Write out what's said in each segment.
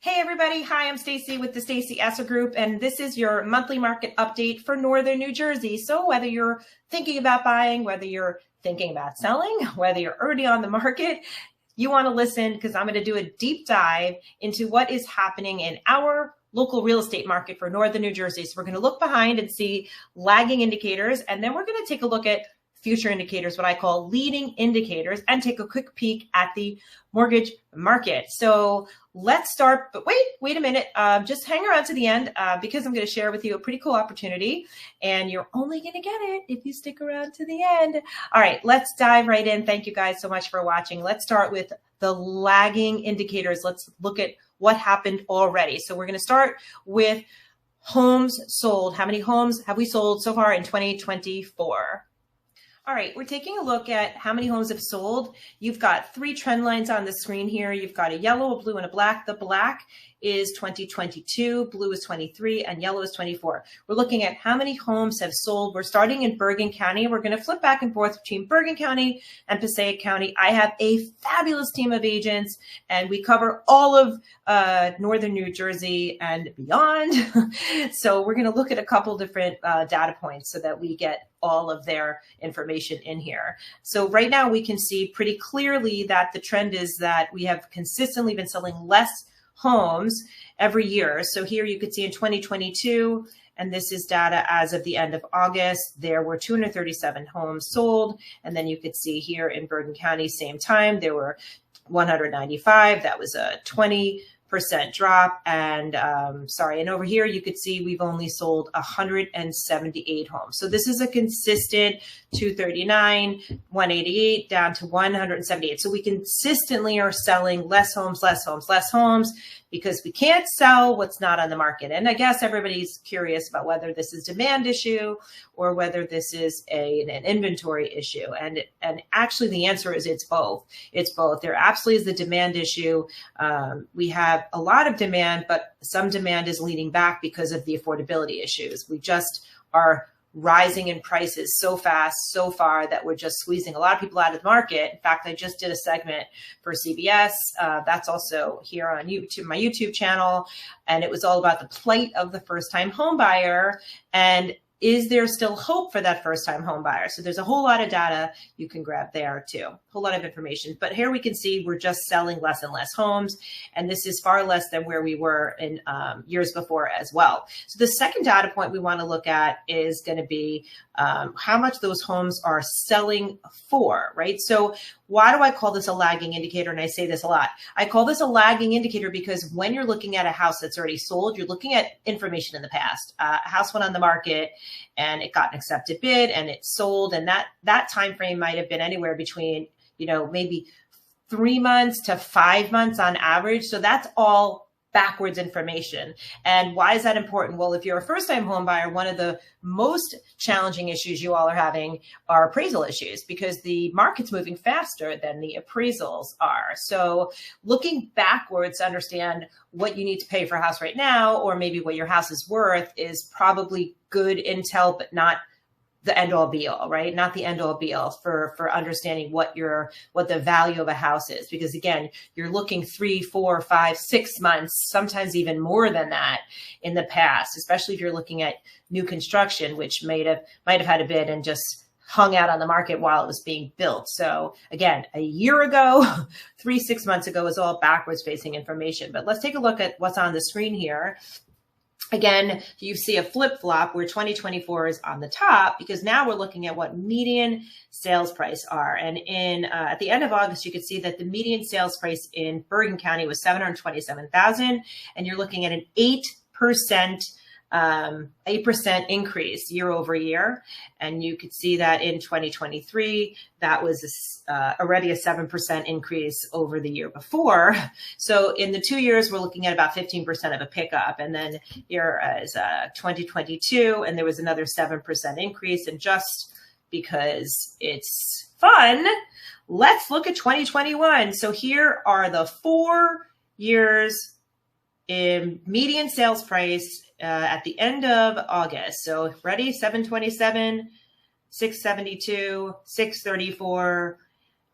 Hey everybody, hi, I'm Stacy with the Stacy Esser Group, and this is your monthly market update for Northern New Jersey. So whether you're thinking about buying, whether you're thinking about selling, whether you're already on the market, you want to listen because I'm going to do a deep dive into what is happening in our local real estate market for Northern New Jersey. So we're going to look behind and see lagging indicators, and then we're going to take a look at future indicators, what I call leading indicators, and take a quick peek at the mortgage market. So let's start, but wait a minute. Just hang around to the end because I'm going to share with you a pretty cool opportunity, and you're only going to get it if you stick around to the end. All right, let's dive right in. Thank you guys so much for watching. Let's start with the lagging indicators. Let's look at what happened already. So we're going to start with homes sold. How many homes have we sold so far in 2024? All right, we're taking a look at how many homes have sold. You've got three trend lines on the screen here. You've got a yellow, a blue, and a black. The black is 2022, blue is 23, and yellow is 24. We're looking at how many homes have sold. We're starting in Bergen County. We're going to flip back and forth between Bergen County and Passaic County. I have a fabulous team of agents, and we cover all of Northern New Jersey and beyond. So we're going to look at a couple different data points so that we get all of their information in here. So right now we can see pretty clearly that the trend is that we have consistently been selling less homes every year. So here you could see in 2022, and this is data as of the end of August, there were 237 homes sold. And then you could see here in Bergen County, same time, there were 195. That was a 20% drop. And and over here you could see we've only sold 178 homes. So this is a consistent 239, 188 down to 178. So we consistently are selling less homes, because we can't sell what's not on the market. And I guess everybody's curious about whether this is a demand issue or whether this is an inventory issue. And actually the answer is it's both. It's both. There absolutely is the demand issue. We have a lot of demand, but some demand is leaning back because of the affordability issues. We just are rising in prices so fast, so far, that we're just squeezing a lot of people out of the market. In fact, I just did a segment for CBS. That's also here on YouTube, my YouTube channel. And it was all about the plight of the first-time home buyer. And is there still hope for that first-time home buyer? So there's a whole lot of data you can grab there too, a whole lot of information. But here we can see we're just selling less and less homes, and this is far less than where we were in years before as well. So the second data point we want to look at is going to be how much those homes are selling for, right? So why do I call this a lagging indicator? And I say this a lot. I call this a lagging indicator because when you're looking at a house that's already sold, you're looking at information in the past. A house went on the market and it got an accepted bid and it sold. And that time frame might have been anywhere between, maybe 3 months to 5 months on average. So that's all backwards information. And why is that important? Well, if you're a first-time home buyer, one of the most challenging issues you all are having are appraisal issues because the market's moving faster than the appraisals are. So looking backwards to understand what you need to pay for a house right now, or maybe what your house is worth, is probably good intel, but not the end all be all, right? Not the end all be all for understanding what the value of a house is. Because again, you're looking 3, 4, 5, 6 months, sometimes even more than that in the past, especially if you're looking at new construction, which might have had a bid and just hung out on the market while it was being built. So again, a year ago, 6 months ago is all backwards facing information. But let's take a look at what's on the screen here. Again, you see a flip-flop where 2024 is on the top because now we're looking at what median sales price are. And at the end of August, you could see that the median sales price in Bergen County was $727,000, and you're looking at an 8% increase year over year. And you could see that in 2023, that was already a 7% increase over the year before. So in the 2 years, we're looking at about 15% of a pickup. And then here is 2022, and there was another 7% increase. And just because it's fun, let's look at 2021. So here are the 4 years in median sales price at the end of August. So ready, 727, 672, 634,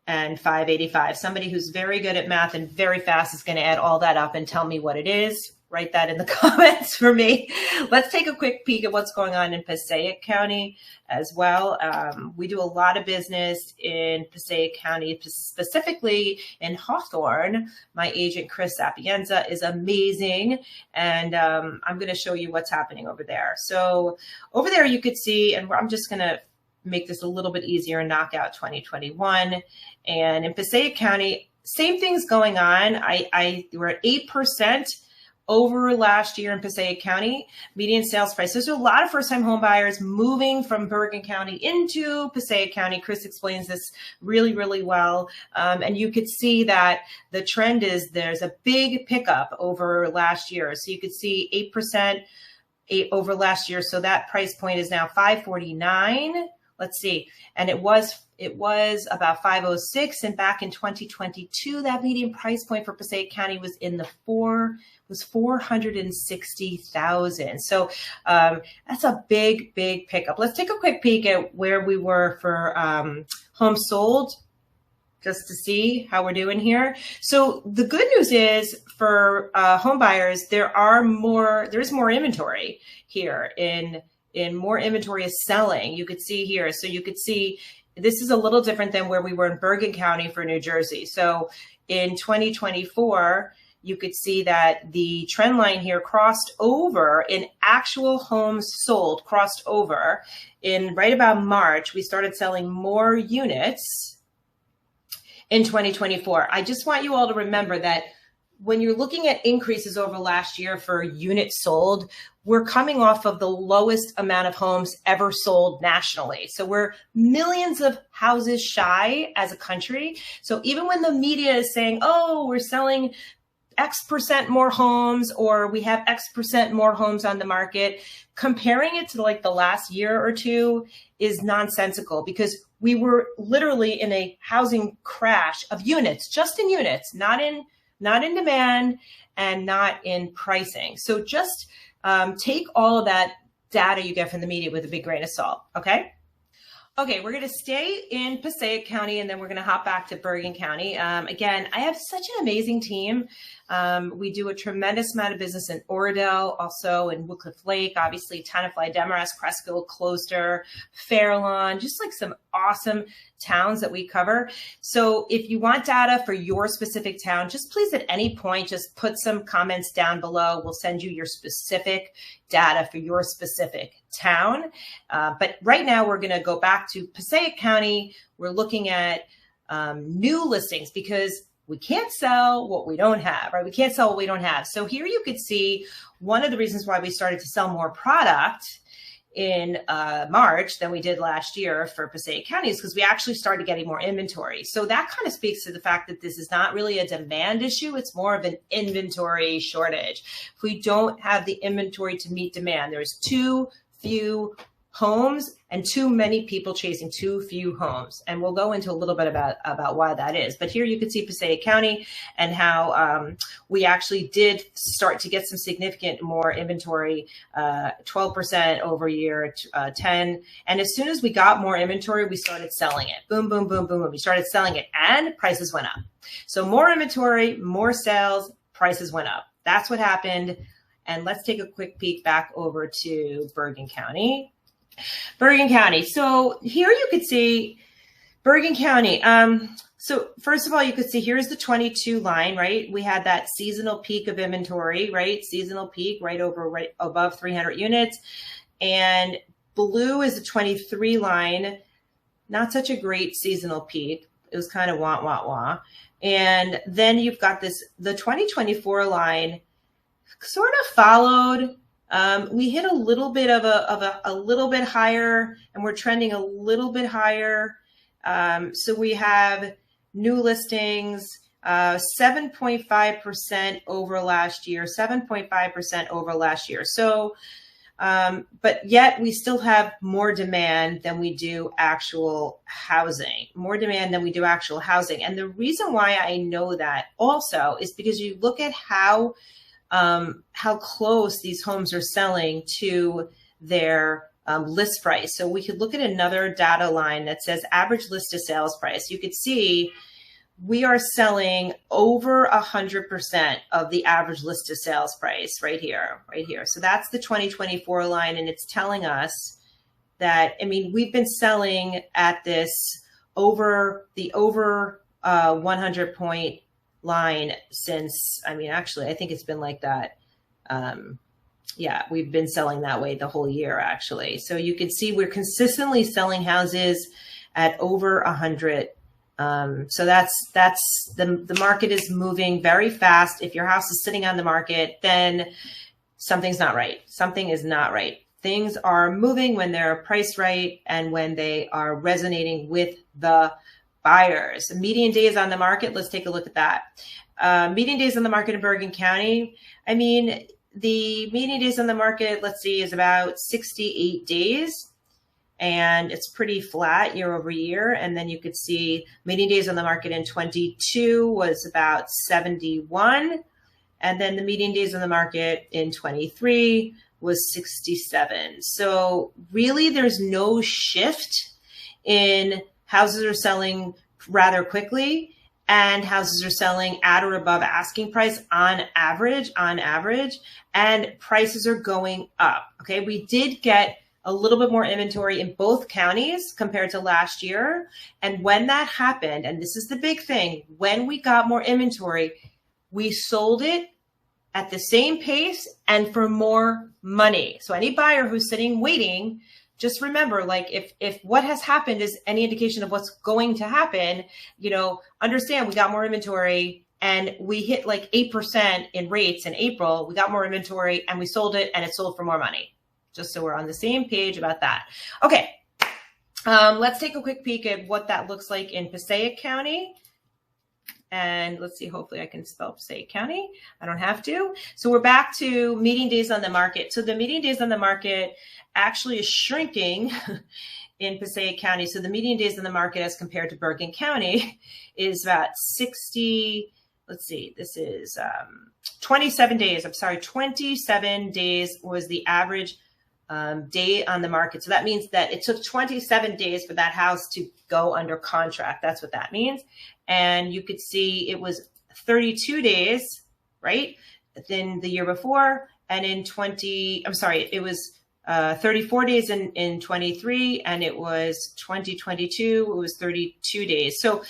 and 585. Somebody who's very good at math and very fast is going to add all that up and tell me what it is. Write that in the comments for me. Let's take a quick peek at what's going on in Passaic County as well. We do a lot of business in Passaic County, specifically in Hawthorne. My agent, Chris Sapienza, is amazing. And I'm going to show you what's happening over there. So over there you could see, and I'm just going to make this a little bit easier and knock out 2021. And in Passaic County, same thing's going on. We're at 8% over last year in Passaic County, median sales price. There's a lot of first-time home buyers moving from Bergen County into Passaic County. Chris explains this really, really well. And you could see that the trend is there's a big pickup over last year. So you could see 8% over last year. So that price point is now $549. Let's see. And it was about $506. And back in 2022, that median price point for Passaic County was in the $460,000. So that's a big, big pickup. Let's take a quick peek at where we were for homes sold, just to see how we're doing here. So the good news is for home buyers, there is more inventory here in more inventory is selling. You could see here. So you could see this is a little different than where we were in Bergen County for New Jersey. So in 2024, you could see that the trend line here crossed over in actual homes sold, crossed over in right about March. We started selling more units in 2024. I just want you all to remember that when you're looking at increases over last year for units sold, we're coming off of the lowest amount of homes ever sold nationally. So we're millions of houses shy as a country. So even when the media is saying, oh, we're selling X% more homes, or we have X% more homes on the market, comparing it to like the last year or two is nonsensical, because we were literally in a housing crash of units, just in units, not in demand and not in pricing. So just take all of that data you get from the media with a big grain of salt, okay? Okay, we're going to stay in Passaic County, and then we're going to hop back to Bergen County. Again, I have such an amazing team. We do a tremendous amount of business in Oradell, also in Woodcliff Lake, obviously Tenafly, Demarest, Cresskill, Closter, Fairlawn, just like some awesome towns that we cover. So if you want data for your specific town, just please at any point, just put some comments down below. We'll send you your specific data for your specific town. But right now we're going to go back to Passaic County. We're looking at new listings, because we can't sell what we don't have, right? We can't sell what we don't have. So here you could see one of the reasons why we started to sell more product in March than we did last year for Passaic County is because we actually started getting more inventory. So that kind of speaks to the fact that this is not really a demand issue. It's more of an inventory shortage. If we don't have the inventory to meet demand, there's too few homes and too many people chasing too few homes. And we'll go into a little bit about why that is. But here you can see Passaic County and how we actually did start to get some significant more inventory, 12% over year, 10. And as soon as we got more inventory, we started selling it. Boom, boom, boom, boom, boom. We started selling it and prices went up. So more inventory, more sales, prices went up. That's what happened. And let's take a quick peek back over to Bergen County. Bergen County. So here you could see Bergen County. So first of all, you could see here's the 22 line, right? We had that seasonal peak of inventory, right? Seasonal peak right above 300 units. And blue is the 23 line. Not such a great seasonal peak. It was kind of wah, wah, wah. And then you've got the 2024 line sort of followed. We hit a little bit of a little bit higher, and we're trending a little bit higher. So we have new listings, 7.5% over last year, 7.5% over last year. So, but yet we still have more demand than we do actual housing, more demand than we do actual housing. And the reason why I know that also is because you look at how close these homes are selling to their list price. So we could look at another data line that says average list to sales price. You could see we are selling over 100% of the average list to sales price right here. So that's the 2024 line. And it's telling us that, I mean, we've been selling at this over 100 point line since, I mean, actually, I think it's been like that. Yeah, we've been selling that way the whole year, actually. So you can see we're consistently selling houses at over 100. So that's the market is moving very fast. If your house is sitting on the market, then something's not right. Something is not right. Things are moving when they're priced right and when they are resonating with the buyers. Median days on the market. Let's take a look at that. Median days on the market in Bergen County. I mean, the median days on the market, let's see, is about 68 days. And it's pretty flat year over year. And then you could see median days on the market in 22 was about 71. And then the median days on the market in 23 was 67. So really there's no shift in houses are selling rather quickly and houses are selling at or above asking price on average, and prices are going up. Okay, we did get a little bit more inventory in both counties compared to last year. And when that happened, and this is the big thing, when we got more inventory, we sold it at the same pace and for more money. So any buyer who's sitting waiting, just remember, like if what has happened is any indication of what's going to happen, you know, understand we got more inventory and we hit like 8% in rates in April. We got more inventory and we sold it and it sold for more money. Just so we're on the same page about that. Okay, let's take a quick peek at what that looks like in Passaic County. And let's see, hopefully I can spell Passaic County. I don't have to. So we're back to median days on the market. So the median days on the market actually is shrinking in Passaic County. So the median days on the market as compared to Bergen County is about 60, let's see, this is 27 days. I'm sorry, 27 days was the average day on the market. So that means that it took 27 days for that house to go under contract. That's what that means. And you could see it was 32 days, right? Than the year before. And in it was 34 days in 23, and it was 2022, it was 32 days. So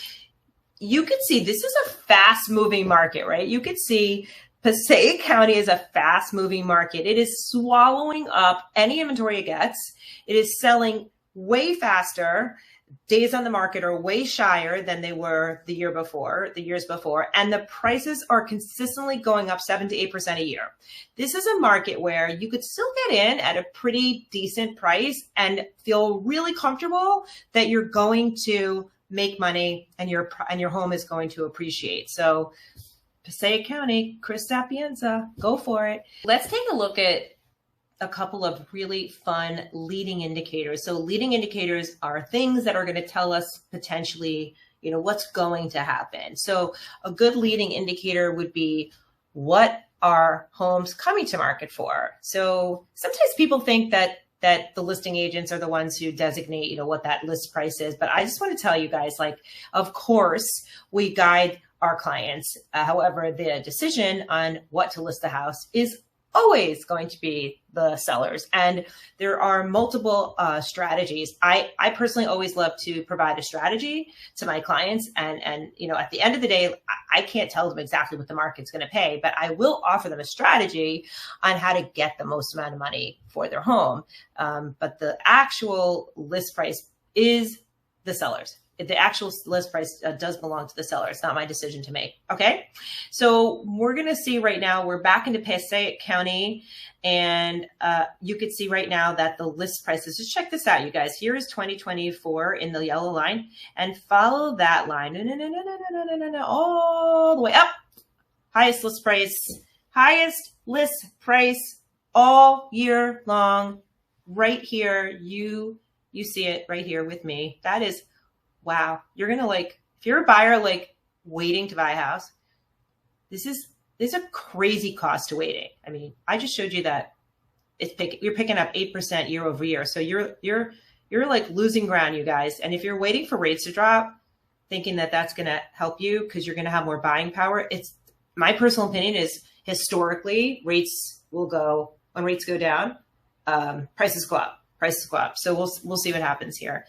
you could see this is a fast moving market, right? You could see Passaic County is a fast moving market. It is swallowing up any inventory it gets. It is selling way faster. Days on the market are way shyer than they were the years before. And the prices are consistently going up 7 to 8% a year. This is a market where you could still get in at a pretty decent price and feel really comfortable that you're going to make money and your home is going to appreciate. So Passaic County, Chris Sapienza, go for it. Let's take a look at a couple of really fun leading indicators. So leading indicators are things that are going to tell us potentially, you know, what's going to happen. So a good leading indicator would be, what are homes coming to market for? So sometimes people think that the listing agents are the ones who designate, you know, what that list price is. But I just want to tell you guys, like, of course, we guide our clients. However, the decision on what to list the house is always going to be the sellers. And there are multiple strategies. I personally always love to provide a strategy to my clients. And, you know, at the end of the day, I can't tell them exactly what the market's going to pay, but I will offer them a strategy on how to get the most amount of money for their home. But the actual list price is the sellers. The actual list price does belong to the seller. It's not my decision to make. Okay. So we're going to see right now, we're back into Passaic County, and you could see right now that the list prices, just check this out, you guys. Here is 2024 in the yellow line, and follow that line. No, all the way up. Highest list price all year long, right here. You see it right here with me. That is, wow. You're going to, like, if you're a buyer, like, waiting to buy a house, this is a crazy cost to waiting. I mean, I just showed you that you're picking up 8% year over year. So you're like losing ground, you guys. And if you're waiting for rates to drop, thinking that that's going to help you because you're going to have more buying power, it's my personal opinion is historically rates will go when rates go down, prices go up. So we'll see what happens here.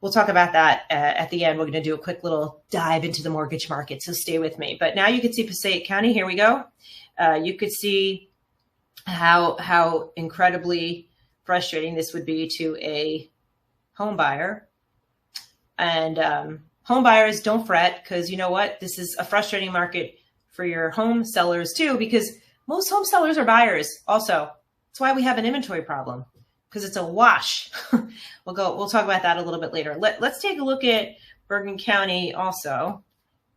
We'll talk about that at the end. We're going to do a quick little dive into the mortgage market, so stay with me. But now you can see Passaic County. Here we go. You could see how incredibly frustrating this would be to a home buyer. And home buyers, don't fret, because you know what? This is a frustrating market for your home sellers too, because most home sellers are buyers also. That's why we have an inventory problem, because it's a wash. We'll talk about that a little bit later. Let's take a look at Bergen County also.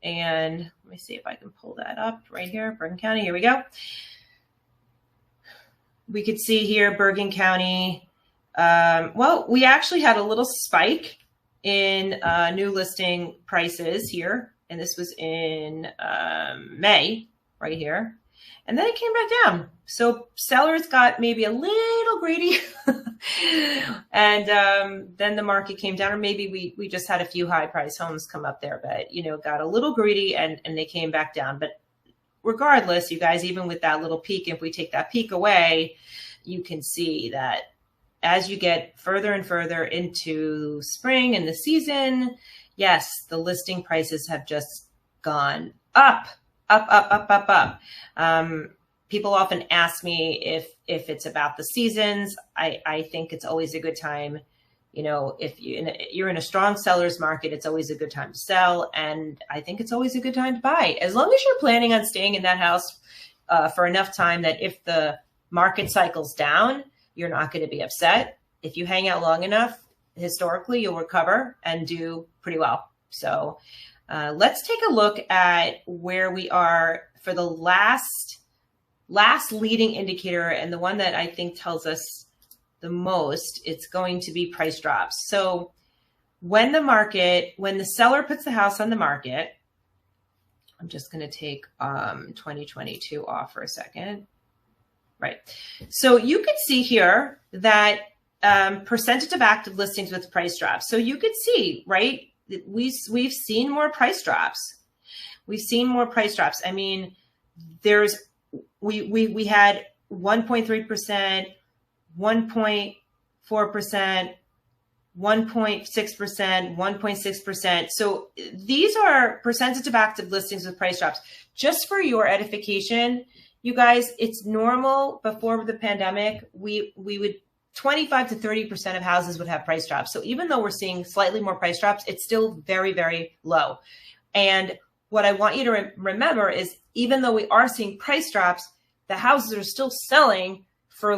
And let me see if I can pull that up right here. Bergen County, here we go. We could see here Bergen County. Well, we actually had a little spike in new listing prices here. And this was in May right here. And then it came back down. So sellers got maybe a little greedy. And then the market came down, or maybe we just had a few high price homes come up there, but, you know, got a little greedy and they came back down. But regardless, you guys, even with that little peak, if we take that peak away, you can see that as you get further and further into spring and the season, yes, the listing prices have just gone up. People often ask me if it's about the seasons. I think it's always a good time. You know, if you're in a strong seller's market, it's always a good time to sell. And I think it's always a good time to buy, as long as you're planning on staying in that house for enough time that if the market cycles down, you're not going to be upset. If you hang out long enough, historically, you'll recover and do pretty well. So let's take a look at where we are for the last leading indicator, and the one that I think tells us the most. It's going to be price drops. So when the seller puts the house on the market, I'm just going to take 2022 off for a second. Right. So you could see here that percentage of active listings with price drops. So you could see, right, we've seen more price drops. We've seen more price drops. I mean, we had 1.3%, 1.4%, 1.6%, 1.6%. So these are percentage of active listings with price drops. Just for your edification, you guys, it's normal before the pandemic, we would 25 to 30% of houses would have price drops. So even though we're seeing slightly more price drops, it's still very, very low. And what I want you to remember is, even though we are seeing price drops, the houses are still selling for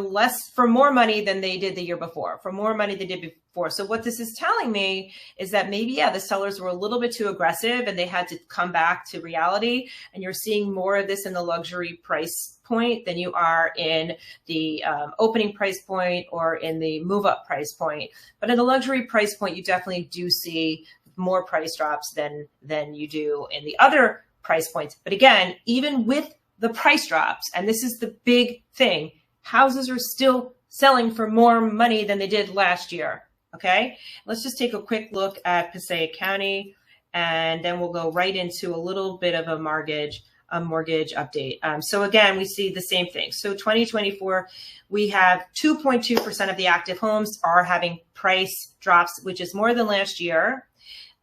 more money than they did the year before, for more money than they did before. So what this is telling me is that maybe, yeah, the sellers were a little bit too aggressive and they had to come back to reality. And you're seeing more of this in the luxury price point than you are in the opening price point or in the move up price point. But in the luxury price point, you definitely do see more price drops than you do in the other price points. But again, even with the price drops, and this is the big thing, houses are still selling for more money than they did last year. Okay, let's just take a quick look at Passaic County, and then we'll go right into a little bit of a mortgage update. So again, we see the same thing. So 2024, we have 2.2% of the active homes are having price drops, which is more than last year.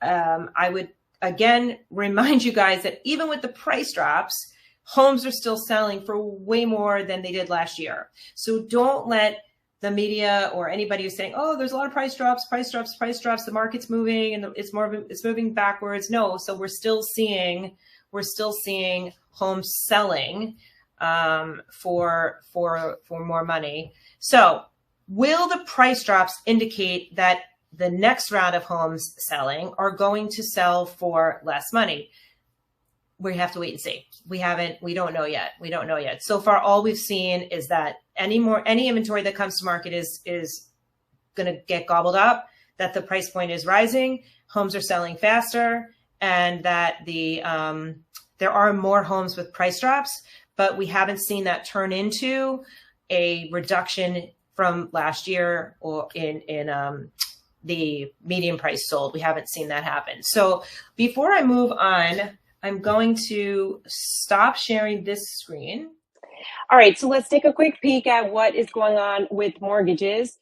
I would again remind you guys that even with the price drops, homes are still selling for way more than they did last year. So don't let the media or anybody who's saying, oh, there's a lot of price drops, the market's moving and it's moving backwards. No, so we're still seeing homes selling for more money. So will the price drops indicate that the next round of homes selling are going to sell for less money? We have to wait and see. We don't know yet. So far, all we've seen is that any inventory that comes to market is going to get gobbled up, that the price point is rising, homes are selling faster, and that there are more homes with price drops, but we haven't seen that turn into a reduction from last year or in the median price sold. We haven't seen that happen. So before I move on, I'm going to stop sharing this screen. All right, so let's take a quick peek at what is going on with mortgages.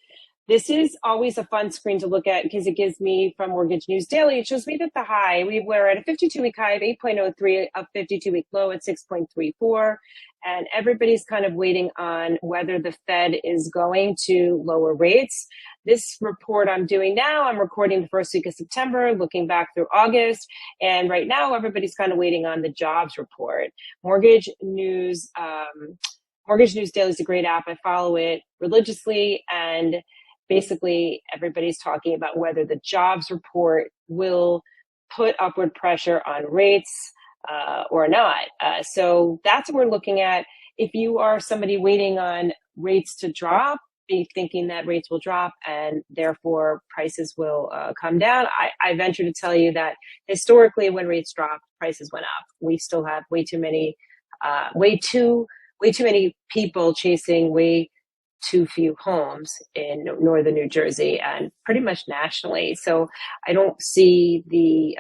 This is always a fun screen to look at because it gives me from Mortgage News Daily, it shows me that the high, we were at a 52-week high of 8.03, a 52-week low at 6.34. And everybody's kind of waiting on whether the Fed is going to lower rates. This report I'm doing now, I'm recording the first week of September, looking back through August. And right now, everybody's kind of waiting on the jobs report. Mortgage News Daily is a great app. I follow it religiously, and basically everybody's talking about whether the jobs report will put upward pressure on rates or not. So that's what we're looking at. If you are somebody waiting on rates to drop, be thinking that rates will drop and therefore prices will come down, I venture to tell you that historically when rates drop, prices went up. We still have way too many people chasing way too few homes in northern New Jersey and pretty much nationally. So I don't see the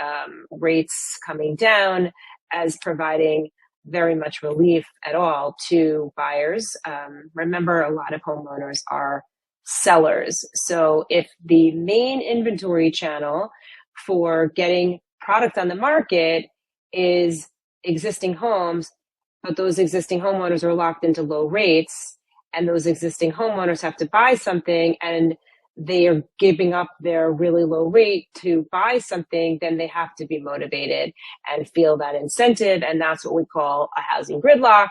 rates coming down as providing very much relief at all to buyers. Remember, a lot of homeowners are sellers. So if the main inventory channel for getting product on the market is existing homes, but those existing homeowners are locked into low rates, and those existing homeowners have to buy something and they are giving up their really low rate to buy something, then they have to be motivated and feel that incentive. And that's what we call a housing gridlock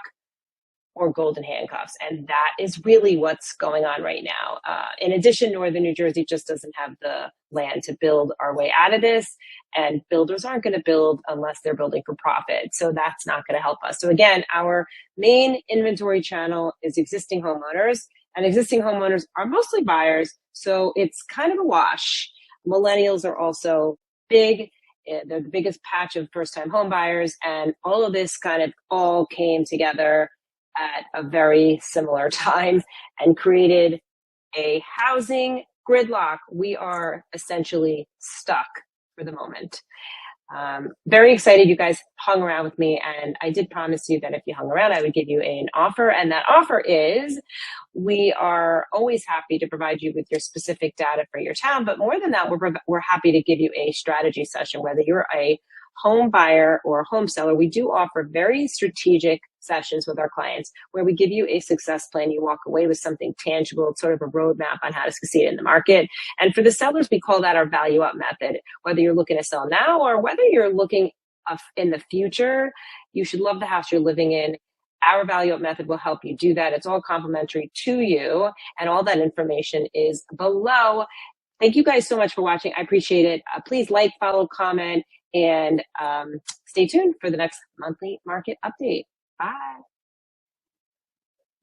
or golden handcuffs. And that is really what's going on right now. In addition, northern New Jersey just doesn't have the land to build our way out of this. And builders aren't going to build unless they're building for profit. So that's not going to help us. So again, our main inventory channel is existing homeowners, and existing homeowners are mostly buyers. So it's kind of a wash. Millennials are also big. They're the biggest patch of first-time home buyers. And all of this kind of all came together at a very similar time and created a housing gridlock. We are essentially stuck for the moment. Very excited you guys hung around with me, and I did promise you that if you hung around, I would give you an offer, and that offer is we are always happy to provide you with your specific data for your town, but more than that, we're happy to give you a strategy session, whether you're a home buyer or a home seller. We do offer very strategic sessions with our clients where we give you a success plan. You walk away with something tangible, sort of a roadmap on how to succeed in the market. And for the sellers, we call that our value up method. Whether you're looking to sell now or whether you're looking in the future, you should love the house you're living in. Our value up method will help you do that. It's all complimentary to you, and all that information is below. Thank you guys so much for watching. I appreciate it. Please like, follow, comment, and stay tuned for the next monthly market update. Bye.